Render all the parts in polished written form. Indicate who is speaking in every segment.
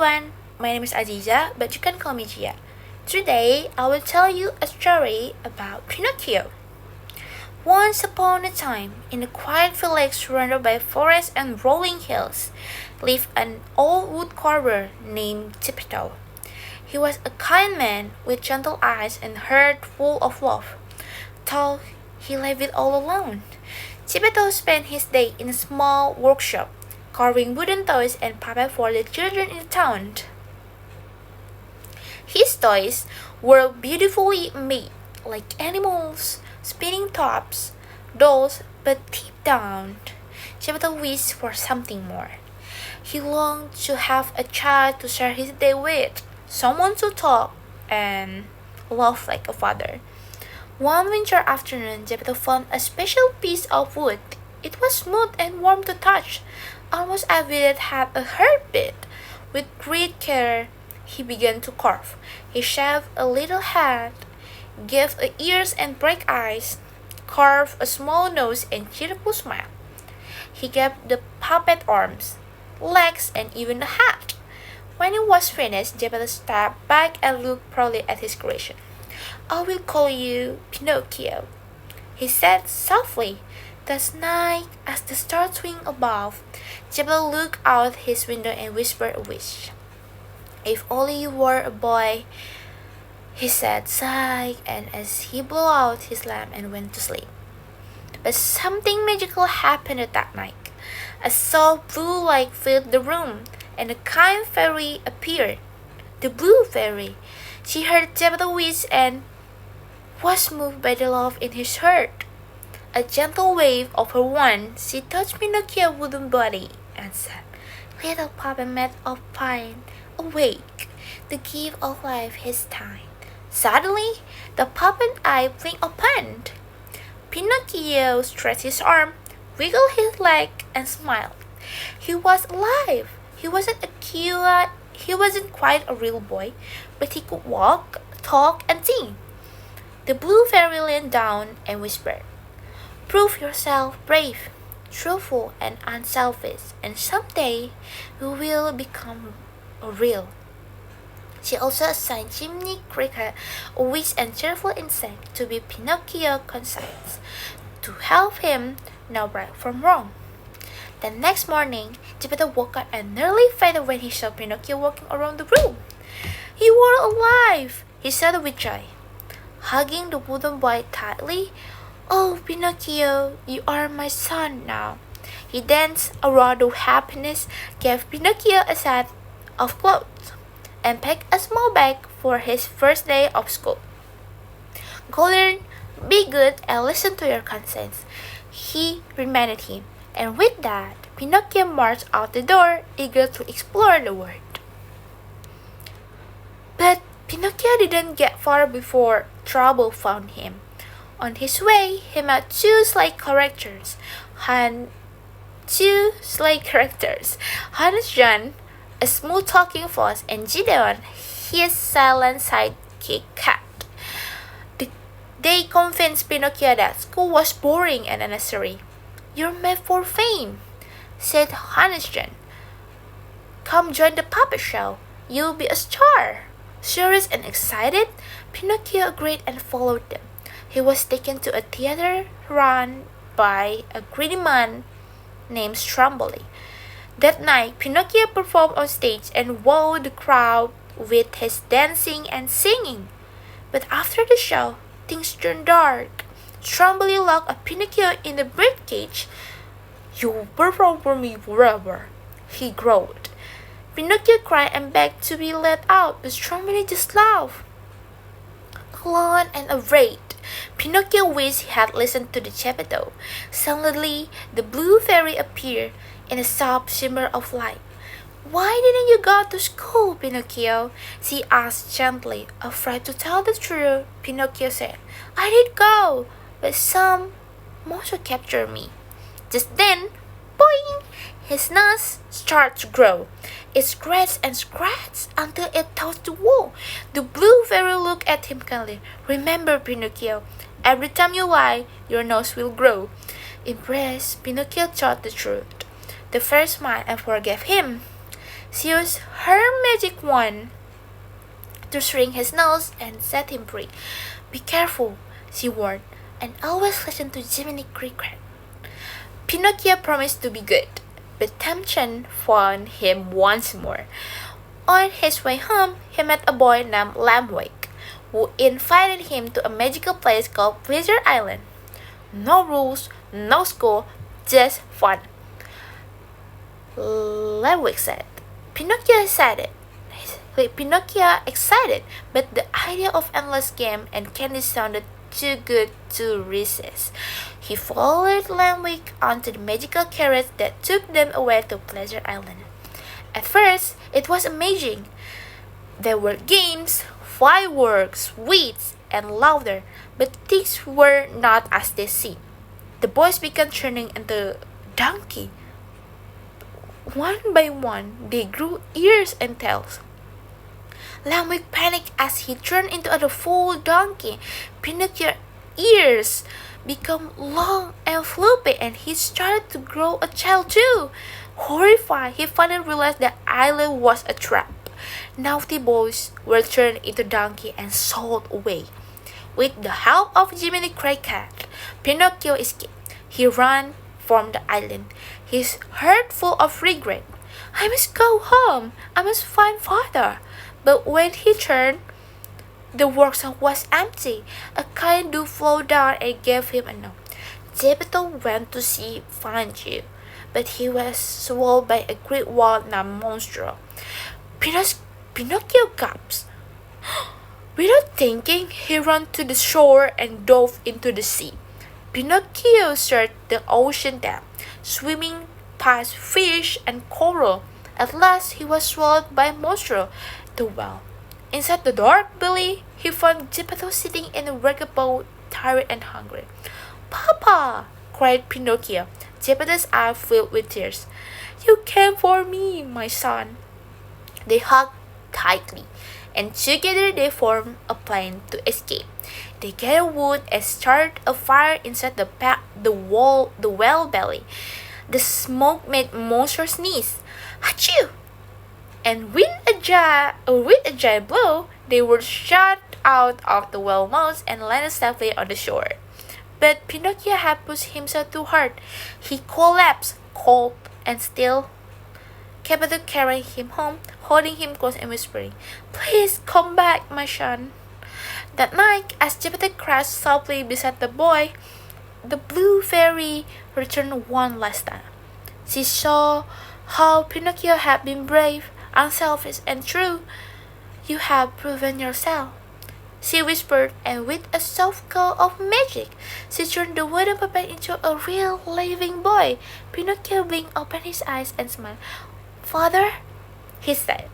Speaker 1: everyone, my name is Aziza, but you can call me Gia. Today, I will tell you a story about Pinocchio. Once upon a time, in a quiet village surrounded by forests and rolling hills, lived an old woodcarver named Geppetto. He was a kind man with gentle eyes and heart full of love. Though he lived it all alone, Geppetto spent his day in a small workshop, carving wooden toys and puppets for the children in the town. His toys were beautifully made, like animals, spinning tops, dolls, but deep down, Geppetto wished for something more. He longed to have a child to share his day with, someone to talk and love like a father. One winter afternoon, Geppetto found a special piece of wood. It was smooth and warm to touch, almost as if it had a heartbeat. With great care, he began to carve. He shaved a little head, gave ears and bright eyes, carved a small nose and cheerful smile. He gave the puppet arms, legs, and even a hat. When it was finished, Geppetto stepped back and looked proudly at his creation. "I will call you Pinocchio," he said softly. That night, as the stars twinkled above, Geppetto looked out his window and whispered a wish. "If only you were a boy," he said, sighing, and as he blew out his lamp and went to sleep. But something magical happened that night. A soft blue light filled the room, and a kind fairy appeared. The Blue Fairy. She heard Geppetto's wish and was moved by the love in his heart. A gentle wave of her wand, she touched Pinocchio's wooden body and said, "Little puppet made of pine, awake, the gift of life is thine." Suddenly, the puppet eye blinked open. Pinocchio stretched his arm, wiggled his leg, and smiled. He was alive. He wasn't quite a real boy, but he could walk, talk, and sing. The Blue Fairy leaned down and whispered, "Prove yourself brave, truthful, and unselfish, and someday you will become real." She also assigned Chimney Cricket, a witty and cheerful insect, to be Pinocchio's conscience, to help him know right from wrong. The next morning, Geppetto woke up and nearly fainted when he saw Pinocchio walking around the room. "You are alive!" he said with joy. Hugging the wooden boy tightly, "Oh, Pinocchio, you are my son now." He danced around with happiness, gave Pinocchio a set of clothes, and packed a small bag for his first day of school. "Go learn, be good, and listen to your conscience," he reminded him. And with that, Pinocchio marched out the door, eager to explore the world. But Pinocchio didn't get far before trouble found him. On his way, he met two sleigh characters. Hannes John, a smooth-talking fox, and Gideon, his silent sidekick cat. They convinced Pinocchio that school was boring and unnecessary. "You're made for fame," said Hannes John. "Come join the puppet show. You'll be a star." Serious and excited, Pinocchio agreed and followed them. He was taken to a theater run by a greedy man named Stromboli. That night, Pinocchio performed on stage and wowed the crowd with his dancing and singing. But after the show, things turned dark. Stromboli locked a Pinocchio in the birdcage. "You perform for me forever," he growled. Pinocchio cried and begged to be let out, but Stromboli just laughed. Alone and afraid, Pinocchio wished he had listened to the Geppetto. Suddenly, the Blue Fairy appeared in a soft shimmer of light. "Why didn't you go to school, Pinocchio?" she asked gently. Afraid to tell the truth, Pinocchio said, "I did go, but some monster captured me." Just then, boing! His nose started to grow. It scratched and scratched until it touched the wall. The Blue Fairy looked at him kindly. "Remember, Pinocchio, every time you lie, your nose will grow." Impressed, Pinocchio told the truth. The fairy smiled and forgave him. She used her magic wand to shrink his nose and set him free. Be careful, she warned, and always listen to Jiminy Cricket. Pinocchio promised to be good, but temptation found him once more. On his way home, he met a boy named Lamwick, who invited him to a magical place called Pleasure Island. No rules, no school, just fun. Lamwick said. Pinocchio excited. Pinocchio excited, but the idea of endless game and candy sounded too good to resist. He followed Lamwick onto the magical carriage that took them away to Pleasure Island. At first, it was amazing. There were games, fireworks, sweets, and laughter, but things were not as they seemed. The boys began turning into donkey. One by one, they grew ears and tails. Lamwick panicked as he turned into a full donkey. Pinocchio's ears became long and floppy, and he started to grow a tail too. Horrified, he finally realized the island was a trap. Naughty boys were turned into donkey and sold away. With the help of Jiminy Cricket, Pinocchio escaped. He ran from the island, his heart full of regret. I must go home. I must find father. But when he turned, the workshop was empty. A kind do flowed down and gave him a note. Geppetto went to find you, but he was swallowed by a great wild named Monstro. Pinocchio gasped. Without thinking, he ran to the shore and dove into the sea. Pinocchio searched the ocean depth, swimming past fish and coral. At last, he was swallowed by Monstro, the whale. Inside the dark belly, he found Geppetto sitting in a wrecked boat, tired and hungry. Papa! Cried Pinocchio. Geppetto's eyes filled with tears. You came for me, my son. They hugged tightly, and together they formed a plan to escape. They gathered wood and started a fire inside the whale belly. The smoke made Monster sneeze. Achoo! And with a giant blow, they were shot out of the whale mouth and landed safely on the shore. But Pinocchio had pushed himself too hard. He collapsed, cold and still. Geppetto carried him home, holding him close and whispering, Please come back, my son. That night, as Geppetto crouched softly beside the boy, the blue fairy returned one last time. She saw how Pinocchio had been brave, unselfish, and true. You have proven yourself, she whispered, and with a soft call of magic, she turned the wooden puppet into a real living boy. Pinocchio blinked open his eyes and smiled. Father, he said.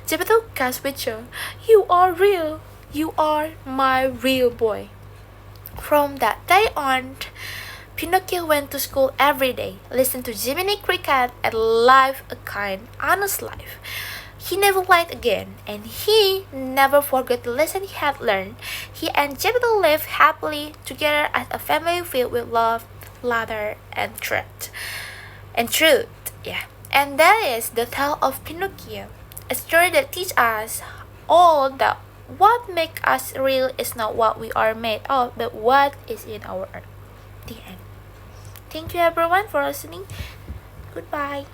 Speaker 1: Geppetto gasped with joy. You are real. You are my real boy. From that day on, Pinocchio went to school every day, listened to Jiminy Cricket, and lived a kind, honest life. He never lied again, and he never forgot the lesson he had learned. He and Geppetto lived happily together as a family filled with love, laughter, and truth. Yeah. And that is the tale of Pinocchio, a story that teaches us all that what makes us real is not what we are made of, but what is in our heart. The end. Thank you everyone for listening. Goodbye.